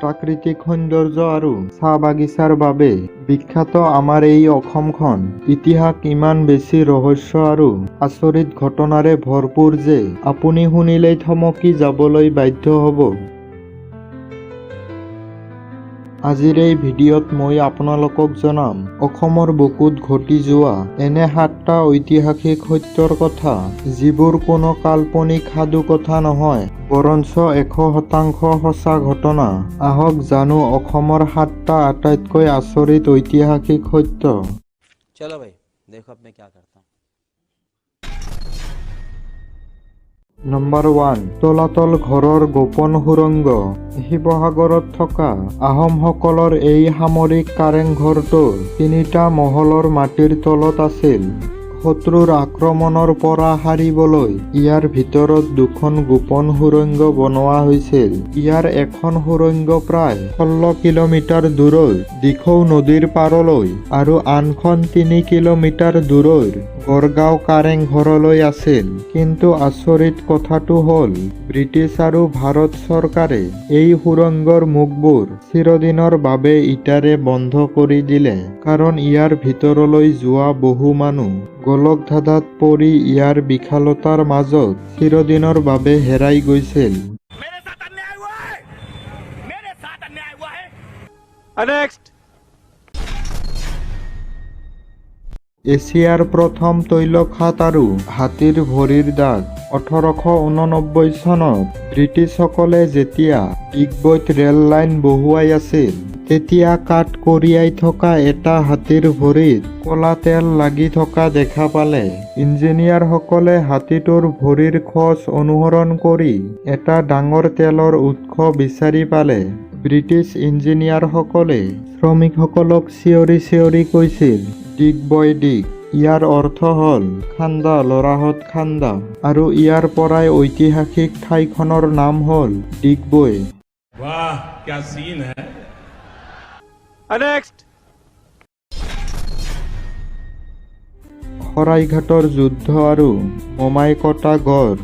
প্ৰাকৃতিক সৌন্দৰ্য আৰু চাহ বাগিচাৰ বাবে বিখ্যাত আমাৰ এই অসমখন ইতিহাস ইমান বেছি ৰহস্য আৰু আচৰিত ঘটনাৰে ভৰপূৰ যে আপুনি শুনিলেই থমকি যাবলৈ বাধ্য হ'ব। আজিৰ এই ভিডিঅ'ত মই আপোনালোকক জনাম অসমৰ বুকুত ঘটি যোৱা এনে 7টা ঐতিহাসিক সত্যৰ কথা, যিবোৰ কোনো কাল্পনিক সাধু কথা নহয়, বৰঞ্চ 100% সঁচা ঘটনা। আহক জানো অসমৰ 7টা আটাইতকৈ আচৰিত ঐতিহাসিক সত্য। चलो भाई देखो अब मैं क्या करता हूँ। নম্বৰ 1, তলাতল ঘৰৰ গোপন সুৰংগ। শিৱসাগৰত থকা আহোমসকলৰ এই সামৰিক কাৰেংঘৰটো 3টা মহলৰ মাটিৰ তলত আছিল। শত্ৰুৰ আক্ৰমণৰ পৰা সাৰিবলৈ ইয়াৰ ভিতৰত 2খন গোপন সুৰংগ বনোৱা হৈছিল। ইয়াৰ এখন সুৰংগ প্ৰায় 16 কিলোমিটাৰ দূৰৈৰ দিখৌ নদীৰ পাৰলৈ আৰু আনখন 3 কিলোমিটাৰ দূৰৈৰ গড়গাঁও কাৰেংঘৰলৈ আছিল। কিন্তু আচৰিত কথাটো হ'ল ব্ৰিটিছ আৰু ভাৰত চৰকাৰে এই সুৰংগৰ মুখবোৰ চিৰদিনৰ বাবে ইটাৰে বন্ধ কৰি দিলে, কাৰণ ইয়াৰ ভিতৰলৈ যোৱা বহু মানুহ গোলকধাঁধাত পৰি ইয়াৰ বিশালতাৰ মাজত চিৰদিনৰ বাবে হেৰাই গৈছিল। এছিয়াৰ প্ৰথম তৈলখাট আৰু হাতীৰ ভৰিৰ দাগ। 1889 চনত ব্ৰিটিছসকলে যেতিয়া ডিগবৈত ৰেল লাইন বহুৱাই আছিল, তেতিয়া কাঠ কঢ়িয়াই থকা এটা হাতীৰ ভৰিত ক'লা তেল লাগি থকা দেখা পালে। ইঞ্জিনিয়াৰসকলে হাতীটোৰ ভৰিৰ খোজ অনুসৰণ কৰি এটা ডাঙৰ তেলৰ উৎস বিচাৰি পালে। ব্ৰিটিছ ইঞ্জিনিয়াৰসকলে শ্ৰমিকসকলক চিঞৰি চিঞৰি কৈছিল, ডিগবয় ডিগ। ইয়াৰ অৰ্থ হ'ল খান্দা ল'ৰাহঁত খান্দা, আৰু ইয়াৰ পৰাই ঐতিহাসিক ঠাইখনৰ নাম হ'ল ডিগবৈ। वाह क्या सीन है। শৰাইঘাটৰ যুদ্ধ আৰু মোমাই কটা গড়।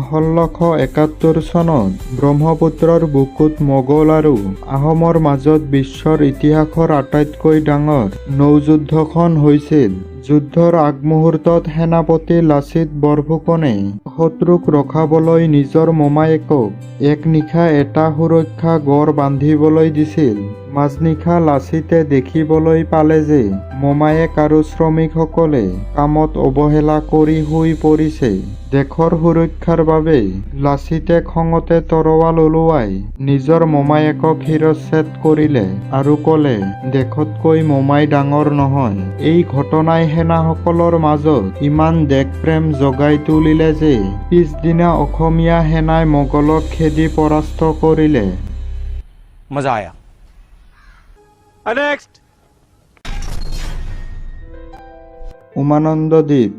1671 চনত ব্ৰহ্মপুত্ৰৰ বুকুত মোগল আৰু আহোমৰ মাজত বিশ্বৰ ইতিহাসৰ আটাইতকৈ ডাঙৰ নৌযুদ্ধখন হৈছিল। যুদ্ধৰ আগমুহূৰ্তত সেনাপতি লাচিত বৰফুকনে শত্ৰুক ৰখাবলৈ নিজৰ মোমায়েকক এক নিশা এটা সুৰক্ষা গড় বান্ধিবলৈ দিছিল। মাজনিশা লাচিতে দেখিবলৈ পালে যে মোমায়েক আৰু শ্ৰমিকসকলে কামত অৱহেলা কৰি শুই পৰিছে। দেশৰ সুৰক্ষাৰ বাবে লাচিতে খঙতে তৰোৱাল ওলোৱাই নিজৰ মোমায়েকক শিৰচ্ছেদ কৰিলে আৰু ক'লে, দেশতকৈ মোমাই ডাঙৰ নহয়। এই ঘটনাই সেনাসকলৰ মাজত ইমান দেশপ্ৰেম জগাই তুলিলে যে পিছদিনা অসমীয়া সেনাই মোগলক খেদি পৰাস্ত কৰিলে। मजा आया। উমানন্দ দ্বীপ।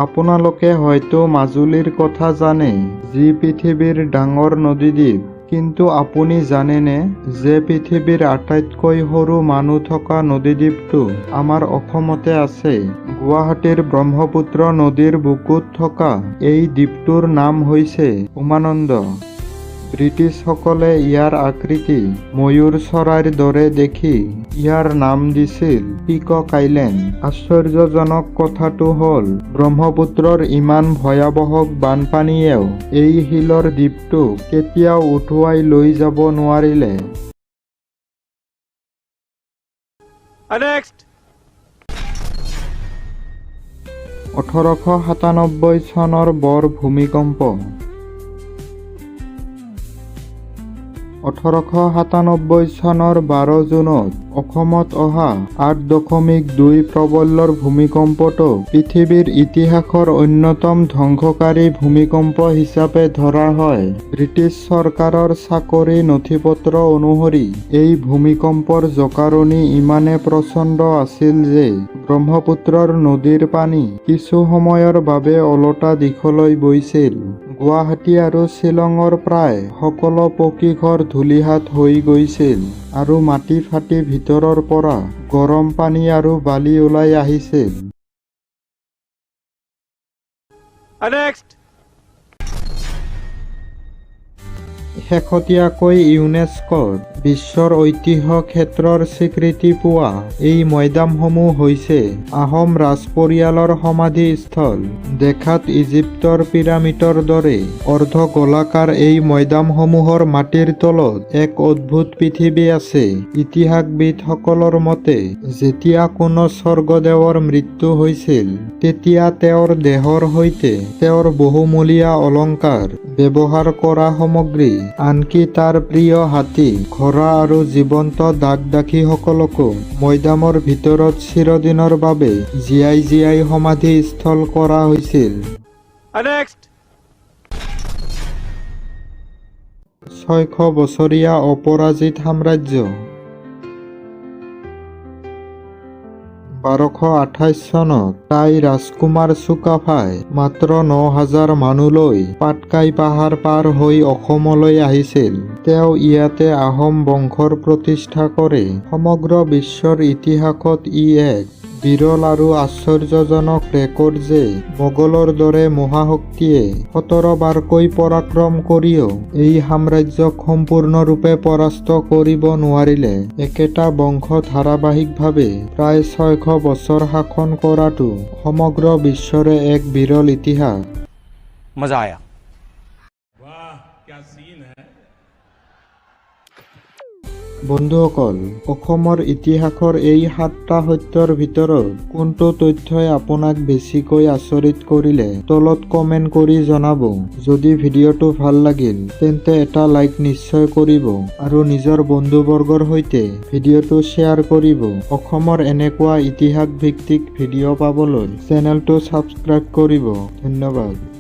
আপোনালোকে হয়তো মাজুলীৰ কথা জানে, যি পৃথিৱীৰ ডাঙৰ নদীদ্বীপ। কিন্তু আপুনি জানেনে যে পৃথিৱীৰ আটাইতকৈ সৰু মানুহ থকা নদীদ্বীপটো আমাৰ অসমতে আছে? গুৱাহাটীৰ ব্ৰহ্মপুত্ৰ নদীৰ বুকুত থকা এই দ্বীপটোৰ নাম হৈছে উমানন্দ। ব্ৰিটিছসকলে ইয়াৰ আকৃতি ময়ূৰ চৰাইৰ দৰে দেখি ইয়াৰ নাম দিছিল পিকক আইলেণ্ড। আশ্চৰ্যজনক কথাটো হ'ল ব্ৰহ্মপুত্ৰৰ ইমান ভয়াৱহ বানপানীয়েও এই শিলৰ দ্বীপটোক কেতিয়াও উটুৱাই লৈ যাব নোৱাৰিলে। 1897 চনৰ বৰ ভূমিকম্প। 1897 চনৰ 12 জুনত অসমত অহা 8.2 প্ৰবলৰ ভূমিকম্পটো পৃথিৱীৰ ইতিহাসৰ অন্যতম ধ্বংসকাৰী ভূমিকম্প হিচাপে ধৰা হয়। ব্ৰিটিছ চৰকাৰৰ চাকৰি নথিপত্ৰ অনুসৰি এই ভূমিকম্পৰ জোকাৰণি ইমানে প্ৰচণ্ড আছিল যে ব্ৰহ্মপুত্ৰৰ নদীৰ পানী কিছু সময়ৰ বাবে ওলোটা দিশলৈ বৈছিল। গুৱাহাটী আৰু শ্বিলঙৰ প্ৰায় সকলো পকী ঘৰ ধূলিসাৎ হৈ গৈছিল আৰু মাটি ফাটি ভিতৰৰ পৰা গৰম পানী আৰু বালি ওলাই আহিছিল। 1897 শেহতীয়াকৈ ইউনেস্কোৰ বিশ্বৰ ঐতিহ্য ক্ষেত্ৰৰ স্বীকৃতি পোৱা এই মৈদামসমূহ হৈছে আহোম ৰাজ পৰিয়ালৰ সমাধিস্থল। দেখাত ইজিপ্তৰ পিৰামিডৰ দৰে অৰ্ধ গোলাকাৰ এই মৈদামসমূহৰ মাটিৰ তলত এক অদ্ভুত পৃথিৱী আছে। ইতিহাসবিদসকলৰ মতে যেতিয়া কোনো স্বৰ্গদেৱৰ মৃত্যু হৈছিল তেতিয়া তেওঁৰ দেহৰ সৈতে তেওঁৰ বহুমূলীয়া অলংকাৰ, ব্যৱহাৰ কৰা সামগ্ৰী, আনকি তাৰ প্ৰিয় হাতী, ঘোঁৰা আৰু জীৱন্ত দাগ-দাসীসকলকো মৈদামৰ ভিতৰত চিৰদিনৰ বাবে জীয়াই জীয়াই সমাধিস্থল কৰা হৈছিল। 600 বছৰীয়া অপৰাজিত সাম্ৰাজ্য। 1228 চনত টাই ৰাজকুমাৰ চুকাফাই মাত্ৰ 9000 মানুহলৈ পাটকাই পাহাৰ পাৰ হৈ অসমলৈ আহিছিল। তেওঁ ইয়াতে আহোম বংশৰ প্ৰতিষ্ঠা কৰে। সমগ্ৰ বিশ্বৰ ইতিহাসত ই এক বিৰল আৰু আশ্চৰ্যজনক ৰেকৰ্ড যে মোগলৰ দৰে মহাশক্তিয়ে 17 বাৰকৈ পৰাক্ৰম কৰিও এই সাম্ৰাজ্যক সম্পূৰ্ণৰূপে পৰাস্ত কৰিব নোৱাৰিলে। একেটা বংশ ধাৰাবাহিকভাৱে প্ৰায় 600 বছৰ শাসন কৰাটো সমগ্ৰ বিশ্বৰে এক বিৰল ইতিহাস। मजा आया। वाह क्या सीन है। বন্ধুসকল, অসমৰ ইতিহাসৰ এই 7টা সত্যৰ ভিতৰত কোনটো তথ্যই আপোনাক বেছিকৈ আচৰিত কৰিলে তলত কমেণ্ট কৰি জনাব। যদি ভিডিঅ'টো ভাল লাগিল তেন্তে এটা লাইক নিশ্চয় কৰিব আৰু নিজৰ বন্ধুবৰ্গৰ সৈতে ভিডিঅ'টো শ্বেয়াৰ কৰিব। অসমৰ এনেকুৱা ইতিহাস ভিত্তিক ভিডিঅ' পাবলৈ চেনেলটো ছাবস্ক্ৰাইব কৰিব। ধন্যবাদ।